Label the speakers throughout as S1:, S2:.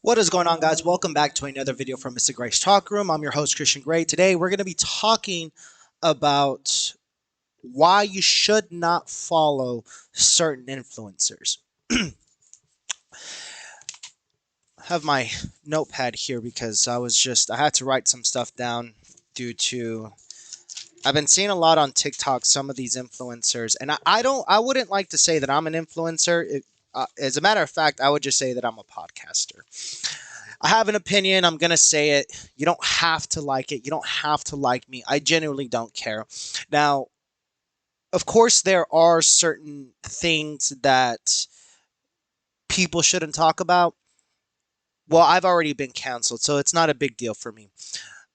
S1: What is going on, guys? Welcome back to another video from Mr. Gray's Talk Room. I'm your host, Christian Gray. Today, we're going to be talking about why you should not follow certain influencers. I have my notepad here because I had to write some stuff down due to I've been seeing a lot on TikTok, some of these influencers, and I wouldn't like to say that I'm an influencer. As a matter of fact, I would just say that I'm a podcaster. I have an opinion. I'm going to say it. You don't have to like it. You don't have to like me. I genuinely don't care. Now, of course, there are certain things that people shouldn't talk about. Well, I've already been canceled, so it's not a big deal for me.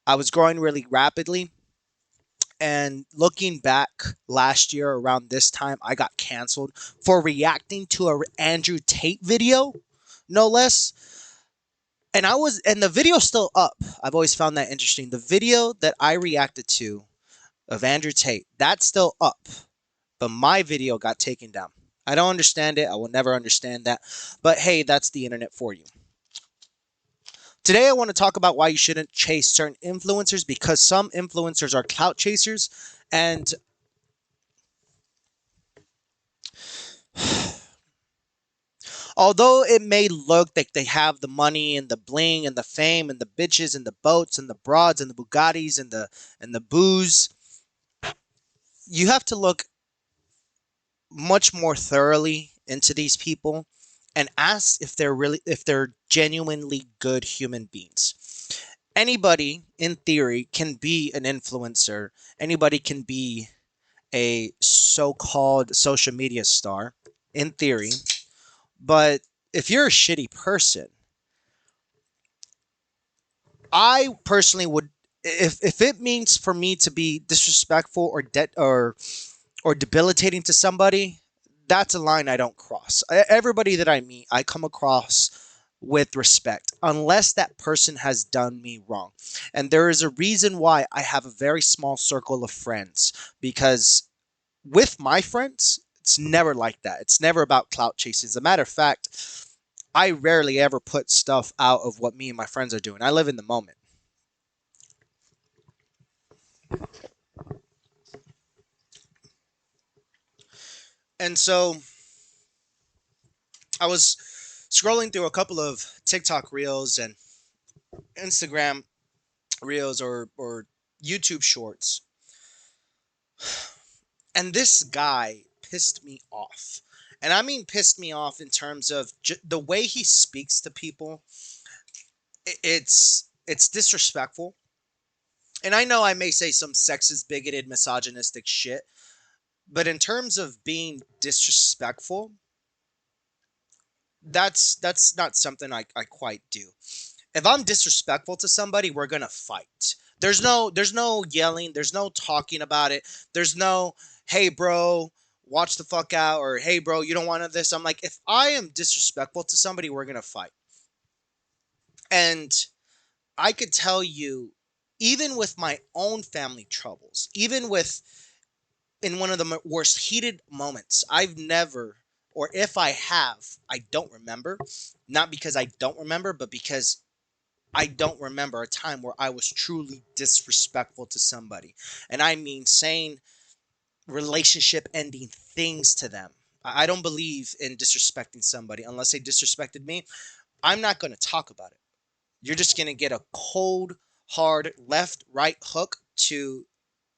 S1: I was growing really rapidly. And looking back last year around this time, I got canceled for reacting to a Andrew Tate video, no less. And the video's still up. I've always found that interesting. The video that I reacted to of Andrew Tate, that's still up, but my video got taken down. I don't understand it. I will never understand that. But hey, that's the internet for you. Today, I want to talk about why you shouldn't chase certain influencers, because some influencers are clout chasers. And although it may look like they have the money and the bling and the fame and the bitches and the boats and the broads and the Bugattis and the booze, you have to look much more thoroughly into these people and ask if they're genuinely good human beings. Anybody in theory can be an influencer. Anybody can be a so-called social media star in theory. But if you're a shitty person, I personally would, if it means for me to be disrespectful or debilitating to somebody, that's a line I don't cross. Everybody that I meet, I come across with respect, unless that person has done me wrong. And there is a reason why I have a very small circle of friends, because with my friends, it's never like that. It's never about clout chasing. As a matter of fact, I rarely ever put stuff out of what me and my friends are doing. I live in the moment. And so I was scrolling through a couple of TikTok reels and Instagram reels or YouTube shorts. And this guy pissed me off. And I mean pissed me off in terms of the way he speaks to people. It's disrespectful. And I know I may say some sexist, bigoted, misogynistic shit, but in terms of being disrespectful, that's not something I quite do. If I'm disrespectful to somebody, we're gonna fight. There's no yelling, there's no talking about it. There's no, hey bro, watch the fuck out, or hey bro, you don't want this. I'm like, if I am disrespectful to somebody, we're gonna fight. And I could tell you, even with my own family troubles, even with in one of the worst heated moments, I've never, or if I have, I don't remember. Not because I don't remember, but because I don't remember a time where I was truly disrespectful to somebody. And I mean saying relationship ending things to them. I don't believe in disrespecting somebody unless they disrespected me. I'm not going to talk about it. You're just going to get a cold, hard left, right hook to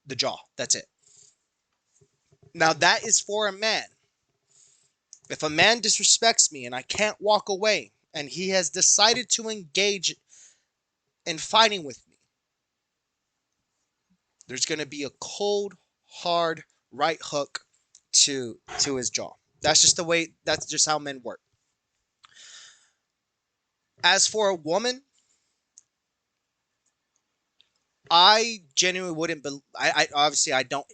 S1: the jaw. That's it. Now, that is for a man. If a man disrespects me and I can't walk away, and he has decided to engage in fighting with me, there's going to be a cold, hard right hook to his jaw. That's just the way. That's just how men work. As for a woman, I genuinely wouldn't. I obviously I don't.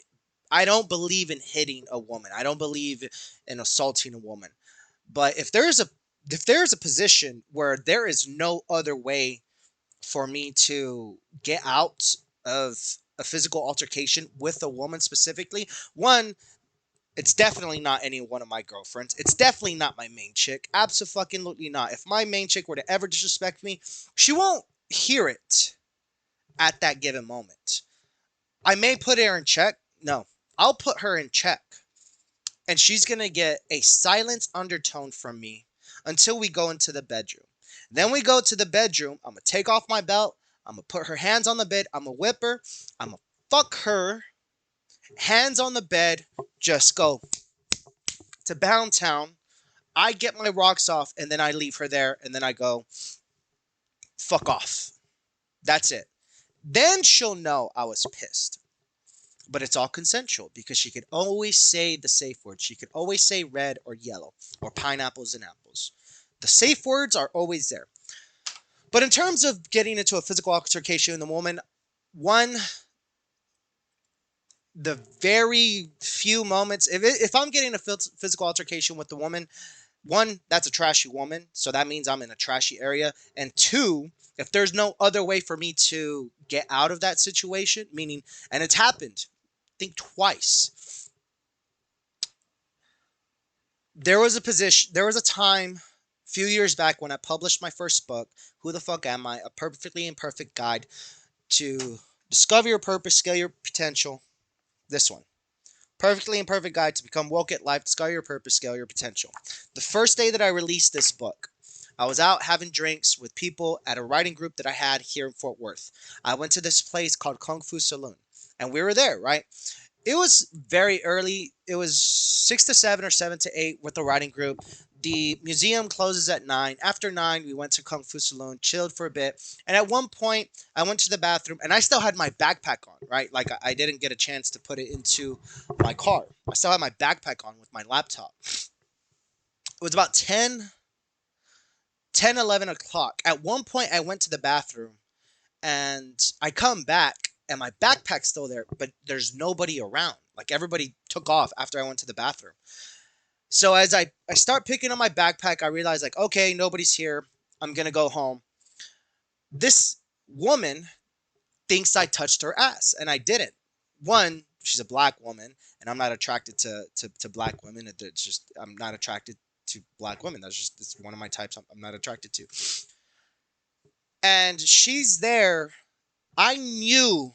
S1: I don't believe in hitting a woman. I don't believe in assaulting a woman. But if there is a position where there is no other way for me to get out of a physical altercation with a woman specifically, one, It's definitely not any one of my girlfriends. It's definitely not my main chick. Absolutely not. If my main chick were to ever disrespect me, she won't hear it at that given moment. I may put her in check. No, I'll put her in check. And she's going to get a silence undertone from me until we go into the bedroom. Then we go to the bedroom. I'm going to take off my belt. I'm going to put her hands on the bed. I'm going to whip her. I'm going to fuck her. Hands on the bed. Just go to Bound Town. I get my rocks off and then I leave her there and then I go, fuck off. That's it. Then she'll know I was pissed. But it's all consensual because she could always say the safe words. She could always say red or yellow or pineapples and apples. The safe words are always there. But in terms of getting into a physical altercation with a woman, one, the very few moments, if I'm getting a physical altercation with the woman, one, that's a trashy woman, so that means I'm in a trashy area. And two, if there's no other way for me to get out of that situation, meaning, and it's happened, I think twice. There was a time a few years back when I published my first book, Who the Fuck Am I? A Perfectly Imperfect Guide to Discover Your Purpose, Scale Your Potential. This one. Perfectly Imperfect Guide to Become Woke at Life, Discover Your Purpose, Scale Your Potential. The first day that I released this book, I was out having drinks with people at a writing group that I had here in Fort Worth. I went to this place called Kung Fu Saloon, and we were there, right? It was very early. It was 6 to 7 or 7 to 8 with the writing group. The museum closes at 9. After 9, we went to Kung Fu Saloon, chilled for a bit. And at one point, I went to the bathroom and I still had my backpack on, right? Like I didn't get a chance to put it into my car. I still had my backpack on with my laptop. It was about 11 o'clock. At one point, I went to the bathroom and I come back and my backpack's still there, but there's nobody around. Like everybody took off after I went to the bathroom. So as I start picking up my backpack, I realize like, okay, nobody's here. I'm going to go home. This woman thinks I touched her ass and I didn't. One, she's a black woman and I'm not attracted to black women. It's just, I'm not attracted to black women. It's one of my types I'm not attracted to. And she's there. I knew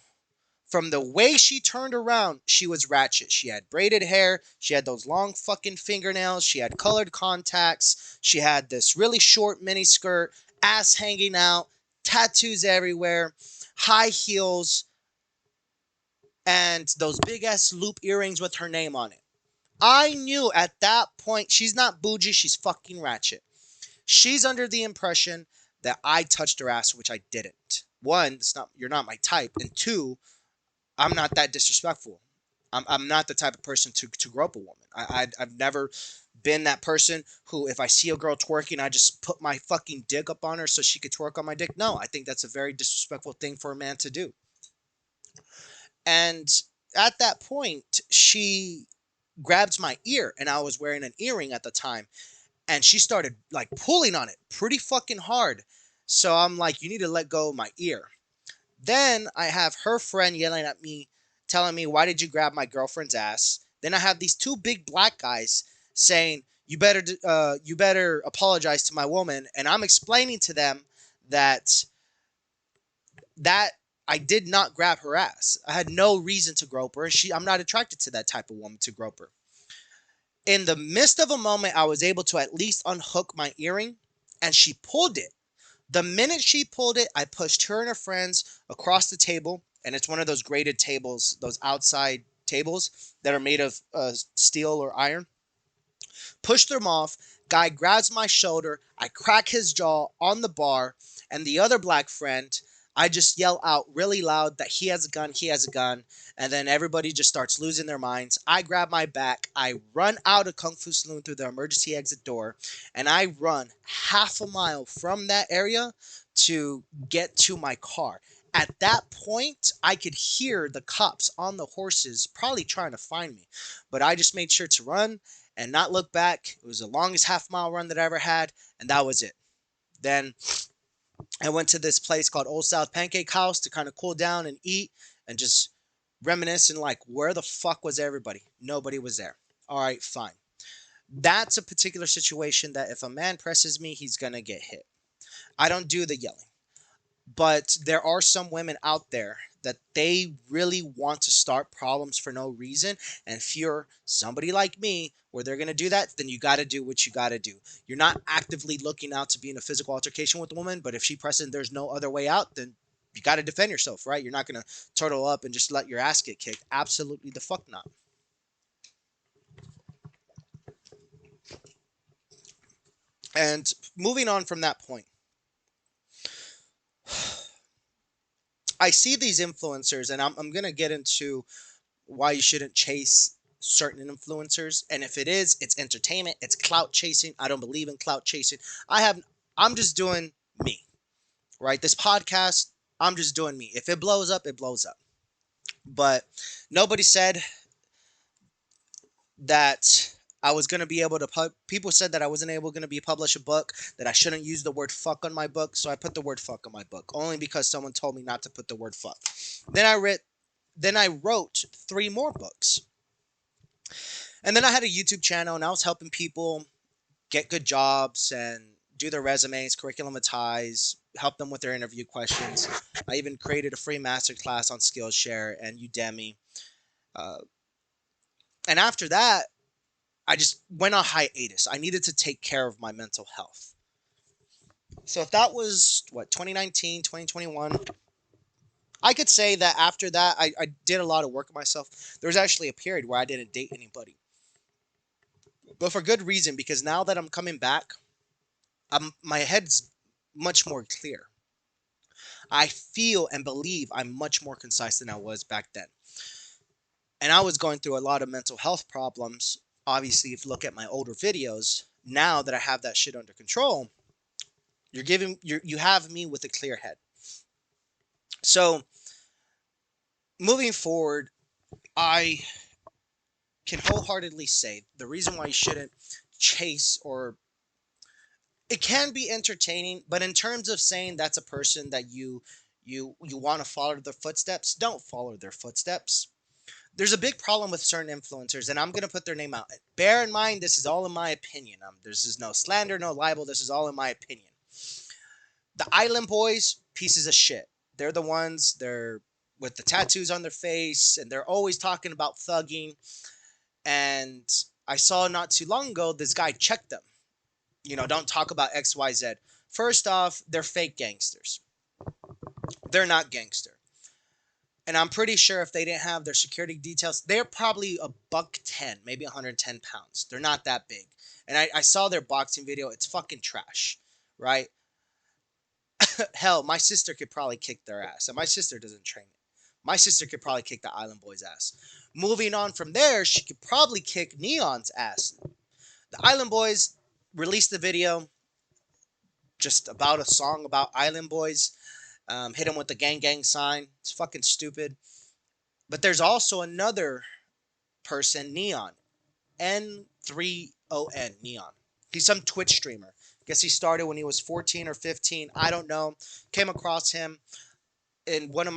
S1: from the way she turned around, she was ratchet. She had braided hair. She had those long fucking fingernails. She had colored contacts. She had this really short mini skirt, ass hanging out, tattoos everywhere, high heels, and those big ass loop earrings with her name on it. I knew at that point, she's not bougie, she's fucking ratchet. She's under the impression that I touched her ass, which I didn't. One, you're not my type, and two, I'm not that disrespectful. I'm not the type of person to grow up a woman. I've never been that person who, if I see a girl twerking, I just put my fucking dick up on her so she could twerk on my dick. No, I think that's a very disrespectful thing for a man to do. And at that point, she grabs my ear, and I was wearing an earring at the time, and she started like pulling on it pretty fucking hard. So I'm like, you need to let go of my ear. Then I have her friend yelling at me, telling me, why did you grab my girlfriend's ass? Then I have these two big black guys saying, you better apologize to my woman. And I'm explaining to them that I did not grab her ass. I had no reason to grope her. I'm not attracted to that type of woman to grope her. In the midst of a moment, I was able to at least unhook my earring, and she pulled it. The minute she pulled it, I pushed her and her friends across the table, and it's one of those graded tables, those outside tables that are made of steel or iron. Pushed them off. Guy grabs my shoulder. I crack his jaw on the bar, and the other black friend, I just yell out really loud that he has a gun, he has a gun, and then everybody just starts losing their minds. I grab my back. I run out of Kung Fu Saloon through the emergency exit door, and I run half a mile from that area to get to my car. At that point, I could hear the cops on the horses probably trying to find me, but I just made sure to run and not look back. It was the longest half-mile run that I ever had, and that was it. Then I went to this place called Old South Pancake House to kind of cool down and eat and just reminisce and like, where the fuck was everybody? Nobody was there. All right, fine. That's a particular situation that if a man presses me, he's gonna get hit. I don't do the yelling. But there are some women out there that they really want to start problems for no reason. And if you're somebody like me where they're going to do that, then you got to do what you got to do. You're not actively looking out to be in a physical altercation with a woman, but if she presses and there's no other way out, then you got to defend yourself, right? You're not going to turtle up and just let your ass get kicked. Absolutely the fuck not. And moving on from that point, I see these influencers, and I'm going to get into why you shouldn't chase certain influencers. And if it is, it's entertainment, it's clout chasing. I don't believe in clout chasing. I'm just doing me, right? This podcast, I'm just doing me. If it blows up, it blows up. But nobody said that I was going to be able to people said that I wasn't able going to be publish a book, that I shouldn't use the word fuck on my book, so I put the word fuck on my book only because someone told me not to put the word fuck. Then I wrote 3 more books. And then I had a YouTube channel and I was helping people get good jobs and do their resumes, curriculumatize, help them with their interview questions. I even created a free masterclass on Skillshare and Udemy. Uh, and after that, I just went on hiatus. I needed to take care of my mental health. So if that was, 2019, 2021, I could say that after that, I did a lot of work on myself. There was actually a period where I didn't date anybody. But for good reason, because now that I'm coming back, my head's much more clear. I feel and believe I'm much more concise than I was back then. And I was going through a lot of mental health problems. Obviously, if you look at my older videos, now that I have that shit under control, you have me with a clear head. So moving forward, I can wholeheartedly say the reason why you shouldn't chase, or it can be entertaining, but in terms of saying that's a person that you want to follow their footsteps, don't follow their footsteps. There's a big problem with certain influencers, and I'm going to put their name out. Bear in mind, this is all in my opinion. This is no slander, no libel. This is all in my opinion. The Island Boys, pieces of shit. They're with the tattoos on their face, and they're always talking about thugging. And I saw not too long ago, this guy checked them. Don't talk about XYZ. First off, they're fake gangsters. They're not gangster. And I'm pretty sure if they didn't have their security details, they're probably a $110, maybe 110 pounds. They're not that big. And I saw their boxing video. It's fucking trash, right? Hell, my sister could probably kick their ass. And my sister doesn't train it. My sister could probably kick the Island Boys' ass. Moving on from there, she could probably kick N3on's ass. The Island Boys released the video just about a song about Island Boys. Hit him with the gang gang sign. It's fucking stupid. But there's also another person, N3on. N3on. N3on. He's some Twitch streamer. Guess he started when he was 14 or 15. I don't know. Came across him in one of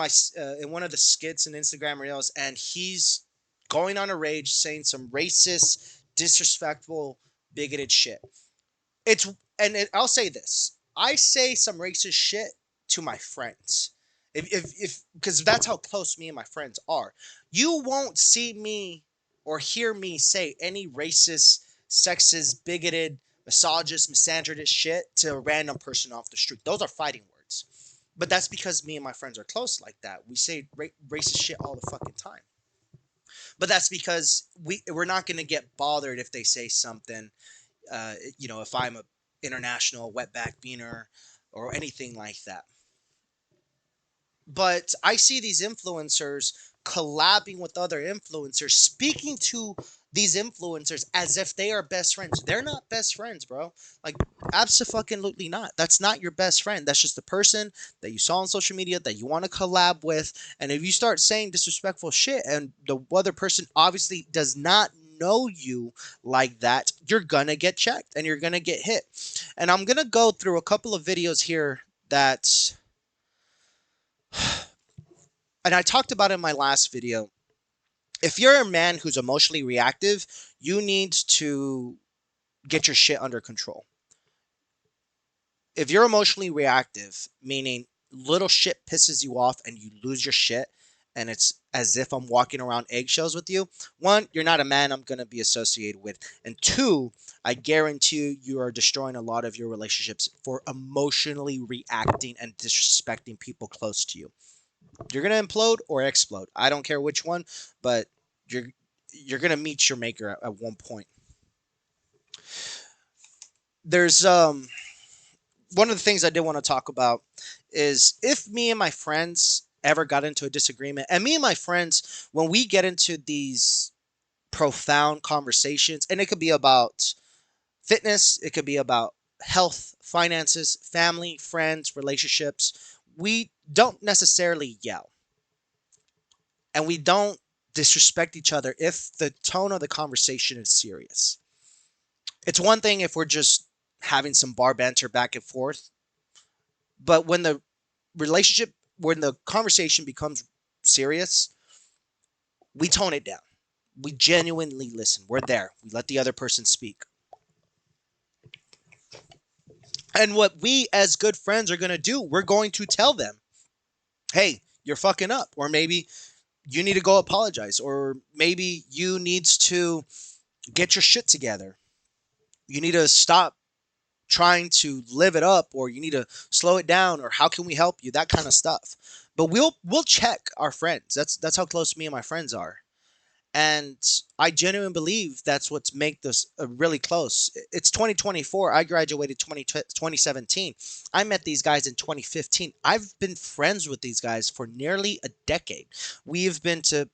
S1: the skits and Instagram reels, and he's going on a rage saying some racist, disrespectful, bigoted shit. I'll say this. I say some racist shit to my friends. If because that's how close me and my friends are. You won't see me or hear me say any racist, sexist, bigoted, misogynist, misandrist shit to a random person off the street. Those are fighting words. But that's because me and my friends are close like that. We say racist shit all the fucking time. But that's because we're not going to get bothered if they say something. If I'm a international wetback beaner or anything like that. But I see these influencers collabing with other influencers, speaking to these influencers as if they are best friends. They're not best friends, bro. Like, absolutely not. That's not your best friend. That's just the person that you saw on social media that you want to collab with. And if you start saying disrespectful shit and the other person obviously does not know you like that, you're gonna get checked and you're gonna get hit. And I'm gonna go through a couple of videos here that, and I talked about in my last video, If you're a man who's emotionally reactive, you need to get your shit under control. If you're emotionally reactive, meaning little shit pisses you off and you lose your shit, and it's as if I'm walking around eggshells with you, one, you're not a man I'm going to be associated with. And two, I guarantee you are destroying a lot of your relationships for emotionally reacting and disrespecting people close to you. You're going to implode or explode. I don't care which one, but you're you're going to meet your maker at one point. There's one of the things I did want to talk about is if me and my friends ever got into a disagreement, and me and my friends, when we get into these profound conversations, and it could be about fitness, it could be about health, finances, family, friends, relationships, we don't necessarily yell and we don't disrespect each other if the tone of the conversation is serious. It's one thing if we're just having some bar banter back and forth, but when the conversation becomes serious, we tone it down. We genuinely listen. We're there. We let the other person speak. And what we as good friends are going to do, we're going to tell them, hey, you're fucking up. Or maybe you need to go apologize. Or maybe you needs to get your shit together. You need to stop trying to live it up, or you need to slow it down, or how can we help you, that kind of stuff. But we'll check our friends. That's how close me and my friends are. And I genuinely believe that's what's make this really close. It's 2024. I graduated 2017. I met these guys in 2015. I've been friends with these guys for nearly a decade. We've been to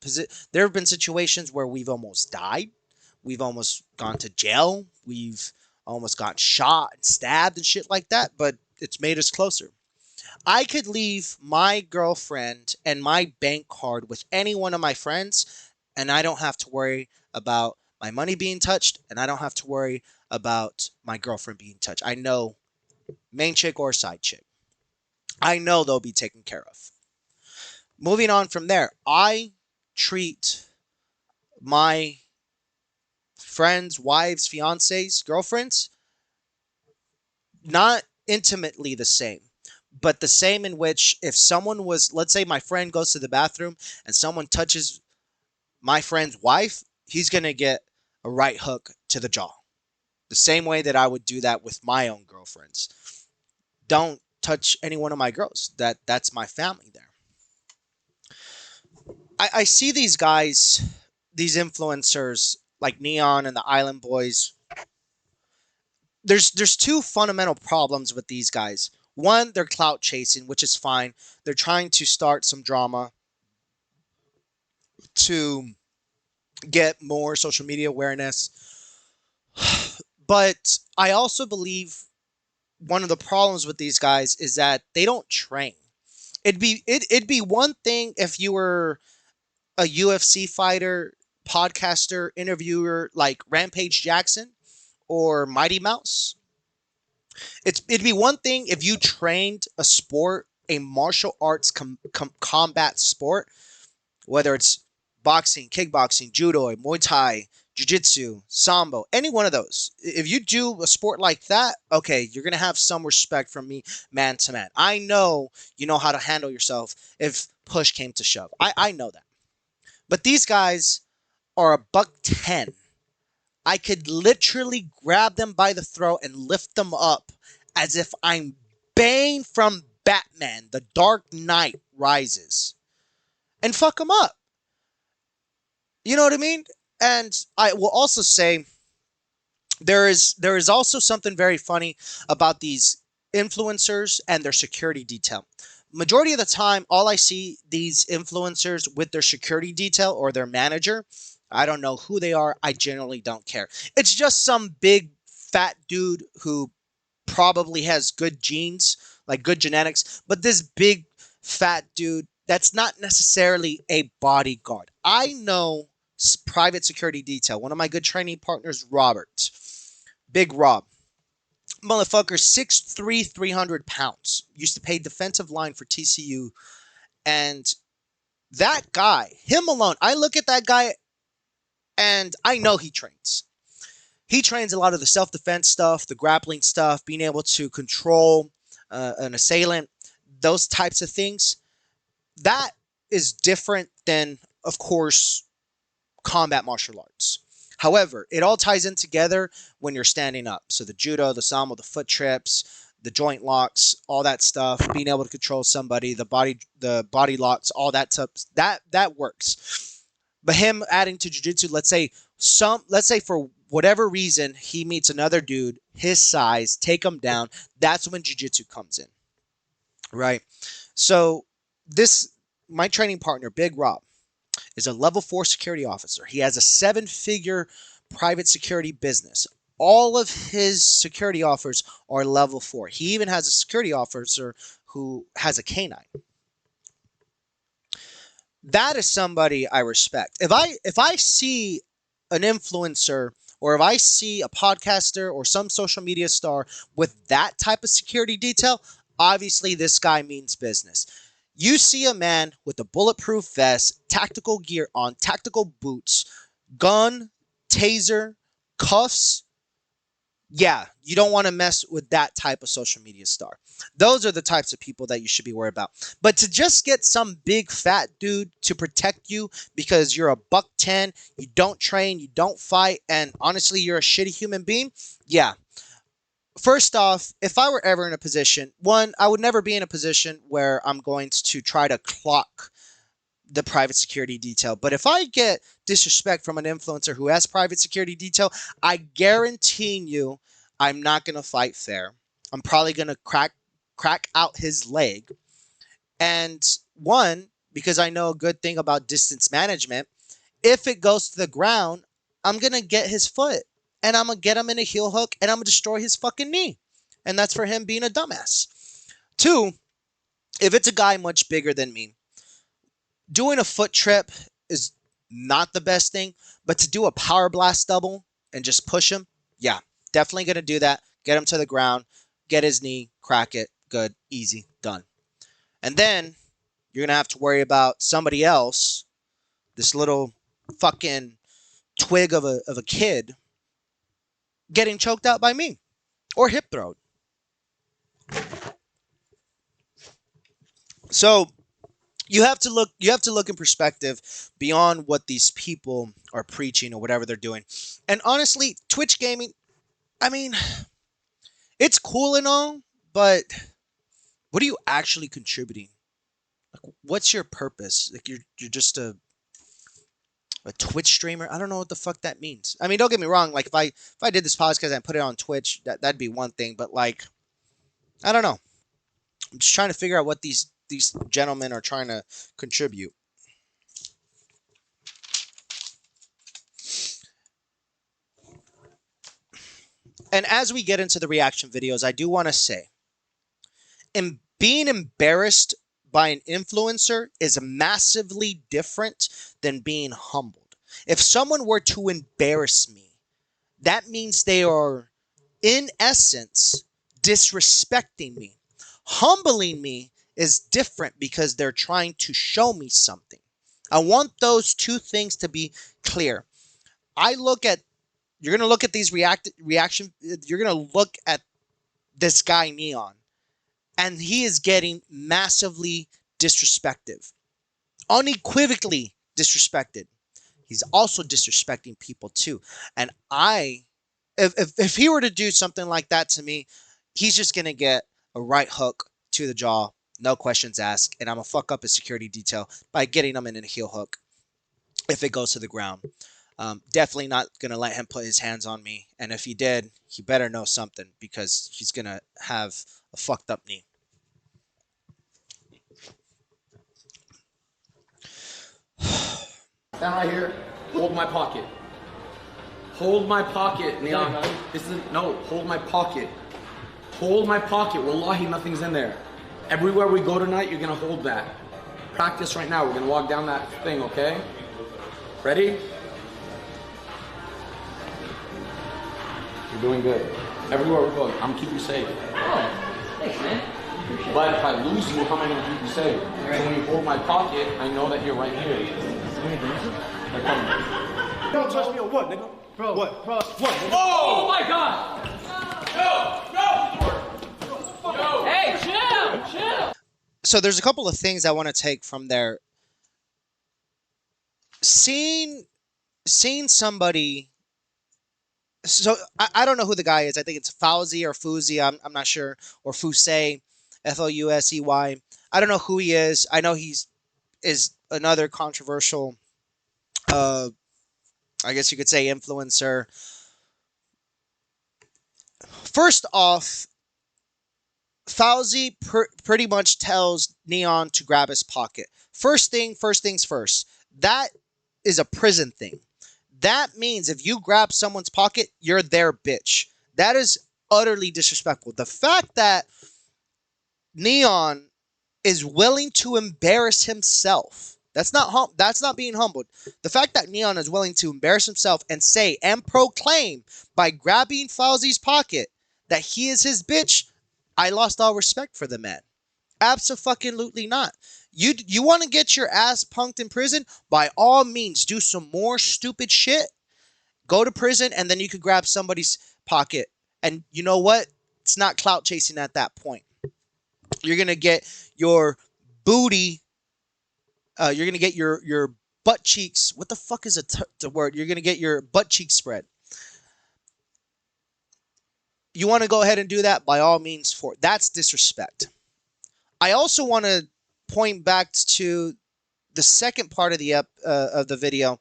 S1: there have been situations where we've almost died. We've almost gone to jail. We've almost got shot and stabbed and shit like that, but it's made us closer. I could leave my girlfriend and my bank card with any one of my friends, and I don't have to worry about my money being touched, and I don't have to worry about my girlfriend being touched. I know, main chick or side chick, I know they'll be taken care of. Moving on from there, I treat my friends, wives, fiancés, girlfriends not intimately the same, but the same in which if someone was, let's say my friend goes to the bathroom and someone touches my friend's wife, he's going to get a right hook to the jaw. The same way that I would do that with my own girlfriends. Don't touch any one of my girls. That's my family there. I see these guys, these influencers like N3on and the Island Boys. There's two fundamental problems with these guys. One, they're clout chasing, which is fine. They're trying to start some drama to get more social media awareness. But I also believe one of the problems with these guys is that they don't train. It'd be one thing if you were a UFC fighter, podcaster, interviewer like Rampage Jackson or Mighty Mouse. It'd be one thing if you trained a sport, a martial arts combat sport, whether it's boxing, kickboxing, judo, Muay Thai, jiu-jitsu, sambo, any one of those. If you do a sport like that, okay, you're going to have some respect from me man to man. I know you know how to handle yourself if push came to shove. I know that. But these guys are a buck 10. I could literally grab them by the throat and lift them up as if I'm Bane from Batman, The Dark Knight Rises, and fuck them up. You know what I mean? And I will also say there is also something very funny about these influencers and their security detail. Majority of the time, all I see these influencers with their security detail or their manager, I don't know who they are. I generally don't care. It's just some big fat dude who probably has good genes, like good genetics, but this big fat dude that's not necessarily a bodyguard. I know private security detail. One of my good training partners, Robert, Big Rob. Motherfucker, 6'3", 300 pounds. Used to play defensive line for TCU. And That guy, him alone, I look at that guy and I know he trains. He trains a lot of the self-defense stuff, the grappling stuff, being able to control an assailant, those types of things. That is different than, of course, combat martial arts. However, it all ties in together when you're standing up. So the judo, the sambo, the foot trips, the joint locks, all that stuff, being able to control somebody, the body locks, all that stuff, that works. But him adding to jiu-jitsu, let's say for whatever reason he meets another dude his size, take him down, that's when jiu-jitsu comes in. Right? So this my training partner, Big Rob, is a level 4 security officer. He has a 7-figure private security business. All of his security offers are level 4. He even has a security officer who has a canine. That is somebody I respect. If I see an influencer, or if I see a podcaster or some social media star with that type of security detail, obviously this guy means business. You see a man with a bulletproof vest, tactical gear on, tactical boots, gun, taser, cuffs. Yeah, you don't want to mess with that type of social media star. Those are the types of people that you should be worried about. But to just get some big fat dude to protect you because you're a buck 10, you don't train, you don't fight, and honestly, you're a shitty human being, yeah. First off, if I were ever in a position, one, I would never be in a position where I'm going to try to clock the private security detail. But if I get disrespect from an influencer who has private security detail, I guarantee you I'm not going to fight fair. I'm probably going to crack out his leg. And one, because I know a good thing about distance management, if it goes to the ground, I'm going to get his foot and I'm going to get him in a heel hook and I'm going to destroy his fucking knee. And that's for him being a dumbass. Two, if it's a guy much bigger than me, doing a foot trip is not the best thing, but to do a power blast double and just push him, yeah, definitely going to do that. Get him to the ground, get his knee, crack it, good, easy, done. And then you're going to have to worry about somebody else, this little fucking twig of a kid, getting choked out by me or hip throwed. So you have to look in perspective beyond what these people are preaching or whatever they're doing. And honestly, Twitch gaming, I mean, it's cool and all, but what are you actually contributing? Like, what's your purpose? Like, you're just a Twitch streamer. I don't know what the fuck that means. I mean, don't get me wrong. Like, if I did this podcast and put it on Twitch, that'd be one thing. But like, I don't know. I'm just trying to figure out what these gentlemen are trying to contribute. And as we get into the reaction videos, I do want to say, being embarrassed by an influencer is massively different than being humbled. If someone were to embarrass me, that means they are, in essence, disrespecting me. Humbling me is different because they're trying to show me something. I want those two things to be clear. You're going to look at these reaction, you're going to look at this guy N3on, and he is getting massively disrespected, unequivocally disrespected. He's also disrespecting people too. And if he were to do something like that to me, he's just going to get a right hook to the jaw, no questions asked, and I'm going to fuck up his security detail by getting him in a heel hook if it goes to the ground. Definitely not going to let him put his hands on me. And if he did, he better know something because he's going to have a fucked up knee.
S2: Stand right here. Hold my pocket. Hold my pocket, N3on. Hold my pocket. Hold my pocket. Wallahi, nothing's in there. Everywhere we go tonight, you're going to hold that. Practice right now. We're going to walk down that thing, okay? Ready? You're doing good. Everywhere we go, I'm keeping you safe.
S3: Oh, thanks, man.
S2: But if I lose you, how am I going to keep you safe? So when you hold my pocket, I know that you're right here. Like,
S3: Don't touch me or what, nigga?
S4: Bro,
S3: What?
S4: bro.
S3: What, nigga?
S4: Oh my god! No! Hey, chill!
S1: So there's a couple of things I want to take from there. Seeing somebody. So I don't know who the guy is. I think it's Fauzi or Fuzi. I'm not sure. Or Fusey, Fousey. I don't know who he is. I know is another controversial, I guess you could say, influencer. First off, Fauzi pretty much tells N3on to grab his pocket. First things first. That is a prison thing. That means if you grab someone's pocket, you're their bitch. That is utterly disrespectful. The fact that N3on is willing to embarrass himself. That's not being humbled. The fact that N3on is willing to embarrass himself and say and proclaim by grabbing Fauzi's pocket that he is his bitch, I lost all respect for the man. Abso-fucking-lutely not. You want to get your ass punked in prison? By all means, do some more stupid shit. Go to prison, and then you could grab somebody's pocket. And you know what? It's not clout chasing at that point. You're going to get your booty. You're going to get your butt cheeks. What the fuck is the word? You're going to get your butt cheeks spread. You want to go ahead and do that? By all means, that's disrespect. I also want to point back to the second part of the video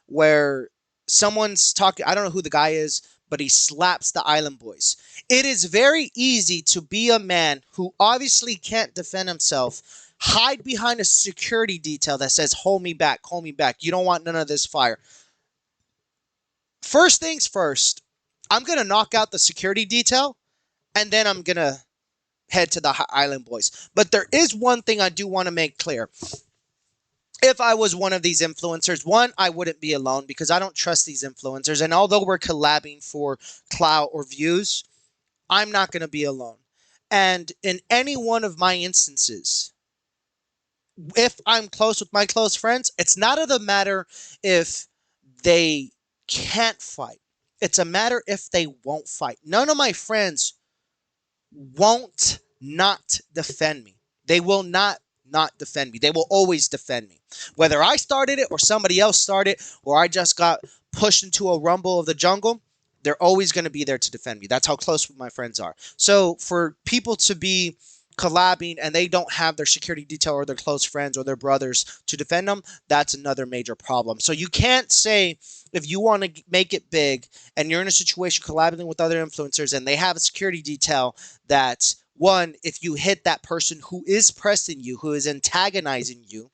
S1: where someone's talking. I don't know who the guy is, but he slaps the Island Boys. It is very easy to be a man who obviously can't defend himself, hide behind a security detail that says, hold me back, hold me back. You don't want none of this fire. First things first, I'm going to knock out the security detail, and then I'm going to head to the Island Boys. But there is one thing I do want to make clear. If I was one of these influencers, one, I wouldn't be alone because I don't trust these influencers. And although we're collabing for clout or views, I'm not going to be alone. And in any one of my instances, if I'm close with my close friends, it's not a matter if they can't fight. It's a matter if they won't fight. None of my friends won't not defend me. They will not defend me. They will always defend me. Whether I started it or somebody else started or I just got pushed into a rumble of the jungle, they're always going to be there to defend me. That's how close my friends are. So for people to be collabing and they don't have their security detail or their close friends or their brothers to defend them, that's another major problem. So you can't say if you want to make it big and you're in a situation collaborating with other influencers and they have a security detail that, one, if you hit that person who is pressing you, who is antagonizing you,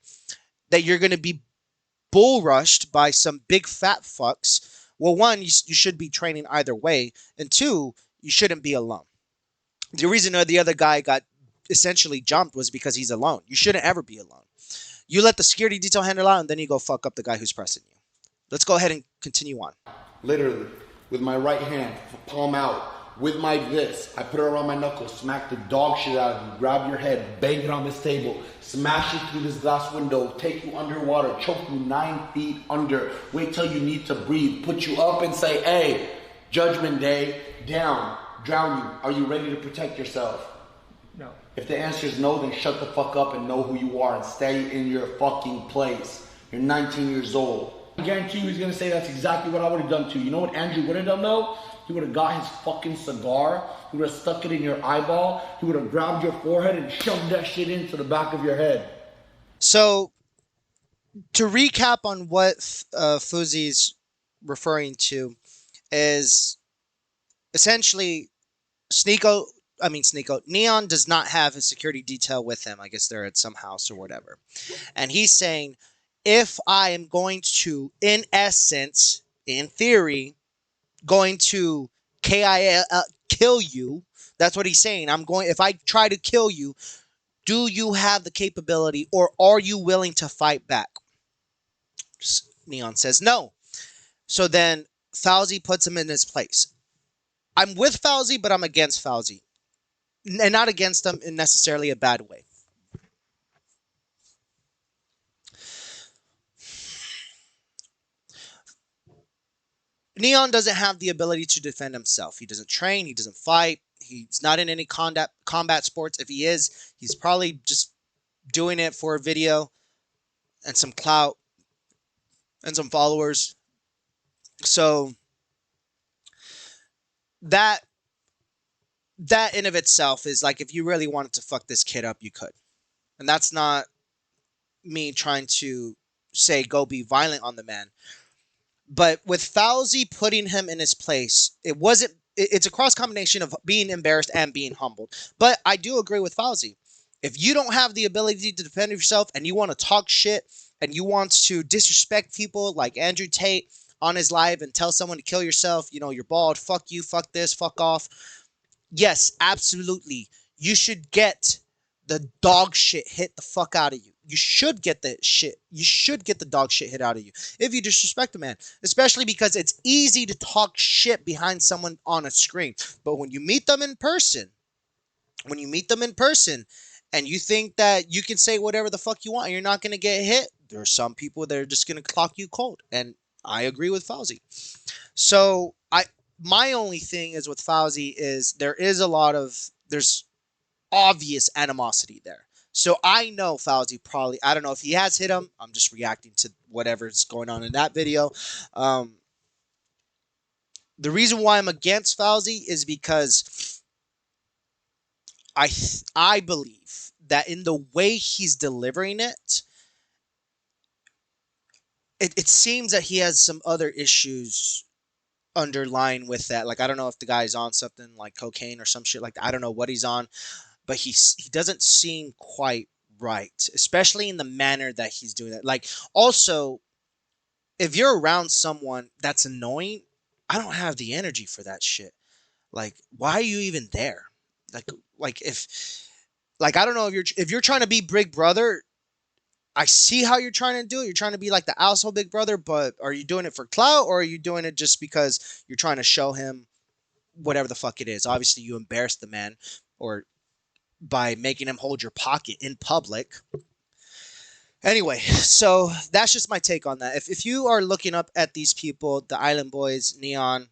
S1: that you're going to be bull rushed by some big fat fucks. Well, one, you should be training either way. And two, you shouldn't be alone. The reason the other guy got essentially jumped was because he's alone. You shouldn't ever be alone. You let the security detail handle out and then you go fuck up the guy who's pressing you. Let's go ahead and continue on.
S2: literally, with my right hand, palm out, with my this, I put it around my knuckles, smack the dog shit out of you, grab your head, bang it on this table, smash it through this glass window, take you underwater, choke you 9 feet under, wait till you need to breathe, put you up and say, hey, Judgment Day, down, drown you. Are you ready to protect yourself?
S4: No.
S2: If the answer is no, then shut the fuck up and know who you are and stay in your fucking place. You're 19 years old. I guarantee you he's gonna say that's exactly what I would have done too. You know what Andrew would have done though? He would have got his fucking cigar, he would have stuck it in your eyeball, he would have grabbed your forehead and shoved that shit into the back of your head.
S1: So, to recap on what Fuzi's referring to is essentially N3on does not have his security detail with him. I guess they're at some house or whatever. And he's saying, if I am going to, in essence, in theory, going to kill you, that's what he's saying. If I try to kill you, do you have the capability or are you willing to fight back? N3on says no. So then Fauzi puts him in his place. I'm with Fauzi, but I'm against Fauzi. and not against them in necessarily a bad way. N3on doesn't have the ability to defend himself. He doesn't train. He doesn't fight. He's not in any combat sports. If he is, he's probably just doing it for a video and some clout and some followers. So that in of itself is like, if you really wanted to fuck this kid up, you could. And that's not me trying to say go be violent on the man. But with Fauzi putting him in his place, it's a cross combination of being embarrassed and being humbled. But I do agree with Fauzi. If you don't have the ability to defend yourself and you want to talk shit and you want to disrespect people like Andrew Tate on his live and tell someone to kill yourself, you're bald, fuck you, fuck this, fuck off. Yes, absolutely. You should get the dog shit hit the fuck out of you. You should get the shit. You should get the dog shit hit out of you if you disrespect a man, especially because it's easy to talk shit behind someone on a screen. But when you meet them in person, and you think that you can say whatever the fuck you want and you're not going to get hit, there are some people that are just going to clock you cold. And I agree with Fauzi. So my only thing is with Fauzi is there's obvious animosity there. So I know Fauzi probably, I don't know if he has hit him. I'm just reacting to whatever's going on in that video. The reason why I'm against Fauzi is because I believe that in the way he's delivering it, it seems that he has some other issues underlying with that. Like, I don't know if the guy's on something like cocaine or some shit like that. I don't know what he's on, but he doesn't seem quite right, especially in the manner that he's doing it. Like, also, if you're around someone that's annoying, I don't have the energy for that shit. Like, why are you even there? Like if, like, I don't know if you're trying to be Big Brother. I see how you're trying to do it. You're trying to be like the asshole Big Brother, but are you doing it for clout or are you doing it just because you're trying to show him whatever the fuck it is? Obviously, you embarrassed the man, or by making him hold your pocket in public. Anyway, so that's just my take on that. If you are looking up at these people, the Island Boys, N3on,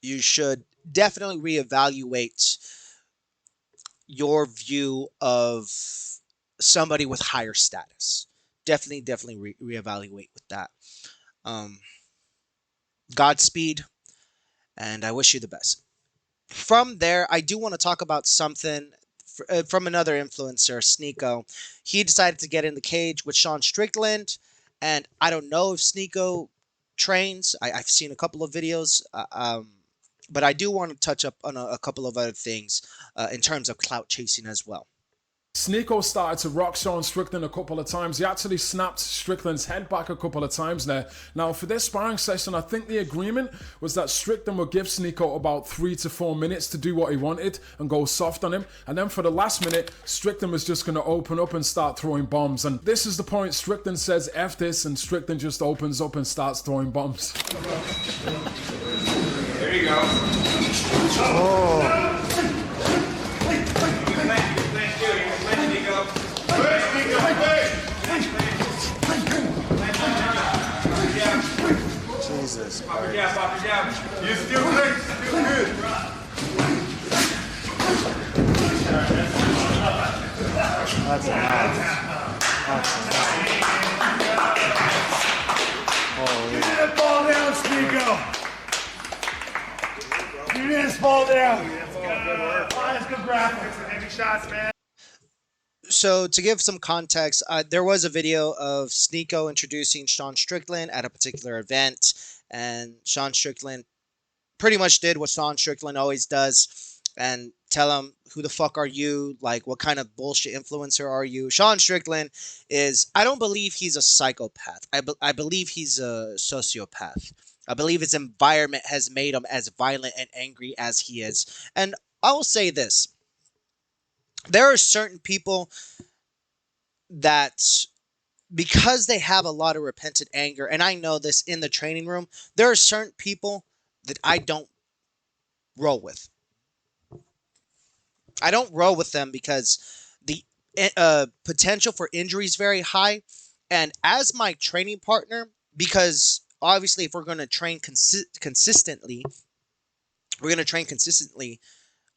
S1: you should definitely reevaluate your view of somebody with higher status. Definitely reevaluate with that. Godspeed, and I wish you the best. From there, I do want to talk about something from another influencer, Sneeko. He decided to get in the cage with Sean Strickland, and I don't know if Sneeko trains. I've seen a couple of videos, but I do want to touch up on a couple of other things in terms of clout chasing as well.
S5: Sneeko started to rock Sean Strickland a couple of times. He actually snapped Strickland's head back a couple of times there. Now, for this sparring session, I think the agreement was that Strickland would give Sneeko about 3 to 4 minutes to do what he wanted and go soft on him. And then for the last minute, Strickland was just going to open up and start throwing bombs. And this is the point. Strickland says, F this, and Strickland just opens up and starts throwing bombs.
S3: There you go.
S1: Oh. Jesus.
S3: Pop your jab. You still good. Still good.
S1: That's nice. Holy.
S3: You didn't fall down, Sneeko. You didn't fall down. That's good graphics and heavy shots, man.
S1: So to give some context, there was a video of Sneeko introducing Sean Strickland at a particular event, and Sean Strickland pretty much did what Sean Strickland always does and tell him, who the fuck are you? Like, what kind of bullshit influencer are you? Sean Strickland is, I don't believe he's a psychopath. I believe he's a sociopath. I believe his environment has made him as violent and angry as he is. And I will say this. There are certain people that, because they have a lot of repentant anger, and I know this in the training room, there are certain people that I don't roll with. I don't roll with them because the potential for injury is very high. And as my training partner, because obviously if we're going to train consistently, we're going to train consistently.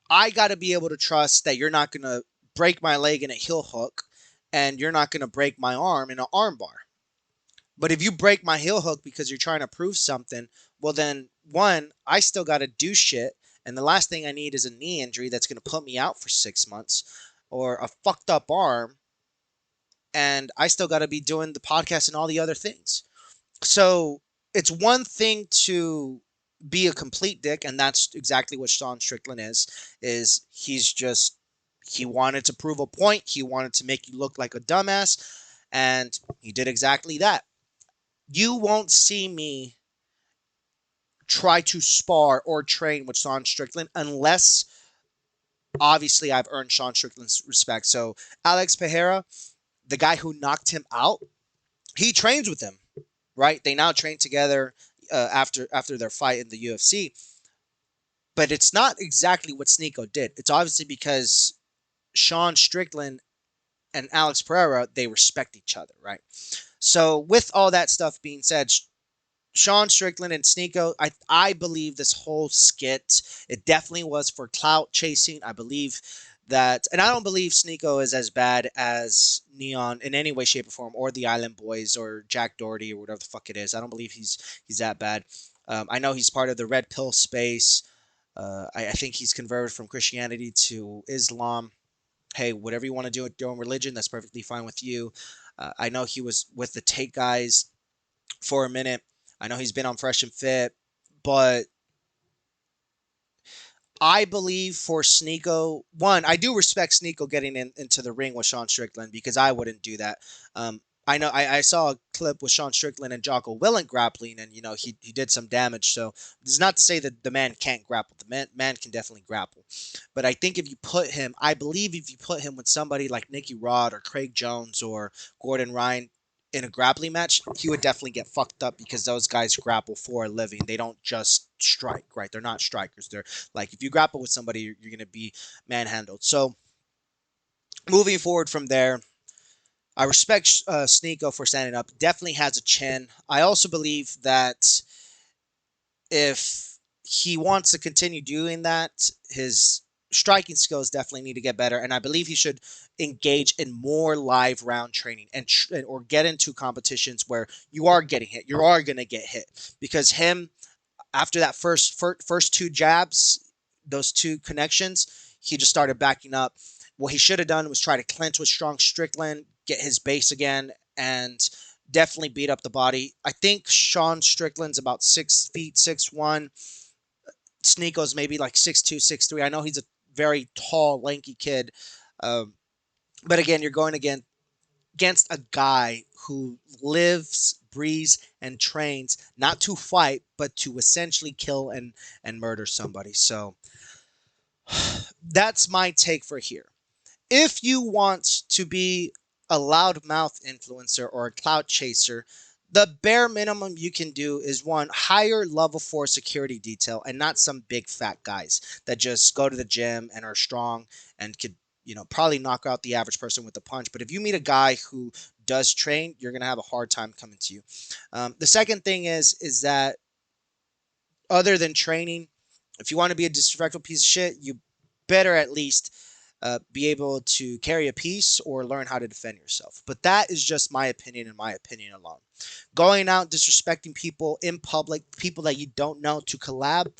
S1: I got to be able to trust that you're not going to break my leg in a heel hook and you're not going to break my arm in an arm bar. But if you break my heel hook because you're trying to prove something, well, then one, I still got to do shit. And the last thing I need is a knee injury that's going to put me out for 6 months or a fucked up arm. And I still got to be doing the podcast and all the other things. So it's one thing to be a complete dick, and that's exactly what Sean Strickland is he wanted to prove a point. He wanted to make you look like a dumbass, and he did exactly that. You won't see me try to spar or train with Sean Strickland unless obviously I've earned Sean Strickland's respect. So Alex Pereira, the guy who knocked him out, he trains with him, right? They now train together after their fight in the UFC. But it's not exactly what Sneeko did. It's obviously because Sean Strickland and Alex Pereira, they respect each other, right? So with all that stuff being said, Sean Strickland and Sneeko, I believe this whole skit, it definitely was for clout chasing. I believe that, and I don't believe Sneeko is as bad as N3on in any way, shape, or form, or the Island Boys, or Jack Doherty, or whatever the fuck it is. I don't believe he's that bad. I know he's part of the red pill space. I think he's converted from Christianity to Islam. Hey, whatever you want to do with your own religion, that's perfectly fine with you. I know he was with the Take guys for a minute. I know he's been on Fresh and Fit, but I believe for Sneeko, one, I do respect Sneeko getting into the ring with Sean Strickland because I wouldn't do that. I know I saw a clip with Sean Strickland and Jocko Willink grappling, and he did some damage. So this is not to say that the man can't grapple. The man can definitely grapple, but I think I believe if you put him with somebody like Nicky Rod or Craig Jones or Gordon Ryan in a grappling match, he would definitely get fucked up because those guys grapple for a living. They don't just strike, right? They're not strikers. They're like, if you grapple with somebody, you're going to be manhandled. So moving forward from there, I respect Sneeko for standing up. Definitely has a chin. I also believe that if he wants to continue doing that, his striking skills definitely need to get better, and I believe he should engage in more live round training or get into competitions where you are getting hit. You are going to get hit because him after that first two jabs, those two connections, he just started backing up. What he should have done was try to clinch with strong Strickland, get his base again, and definitely beat up the body. I think Sean Strickland's about 6 feet 6'1". Sneeko's maybe like 6'2", 6'3". I know he's a very tall, lanky kid. But again, you're going against a guy who lives, breathes, and trains not to fight, but to essentially kill and murder somebody. So that's my take for here. If you want to be a loudmouth influencer or a clout chaser, the bare minimum you can do is one, hire level 4 security detail and not some big fat guys that just go to the gym and are strong and could, probably knock out the average person with a punch. But if you meet a guy who does train, you're going to have a hard time coming to you. The second thing is that other than training, if you want to be a disrespectful piece of shit, you better at least be able to carry a piece or learn how to defend yourself. But that is just my opinion and my opinion alone. Going out disrespecting people in public, people that you don't know, to collab,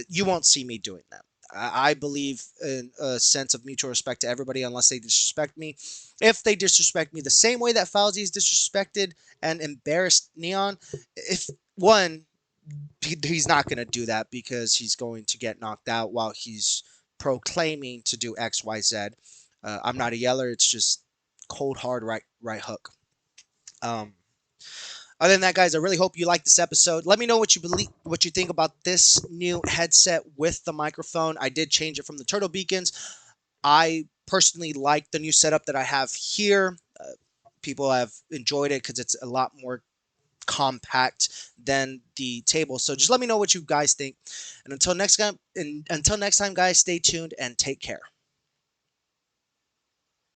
S1: you won't see me doing that. I believe in a sense of mutual respect to everybody unless they disrespect me. If they disrespect me the same way that Fauzi is disrespected and embarrassed N3on, if one, he's not going to do that because he's going to get knocked out while he's proclaiming to do X, Y, Z. I'm not a yeller. It's just cold, hard right hook. Other than that, guys, I really hope you like this episode. Let me know what you think about this new headset with the microphone. I did change it from the Turtle Beacons. I personally like the new setup that I have here. People have enjoyed it because it's a lot more compact than the table. So just let me know what you guys think. And until next time, guys, stay tuned and take care.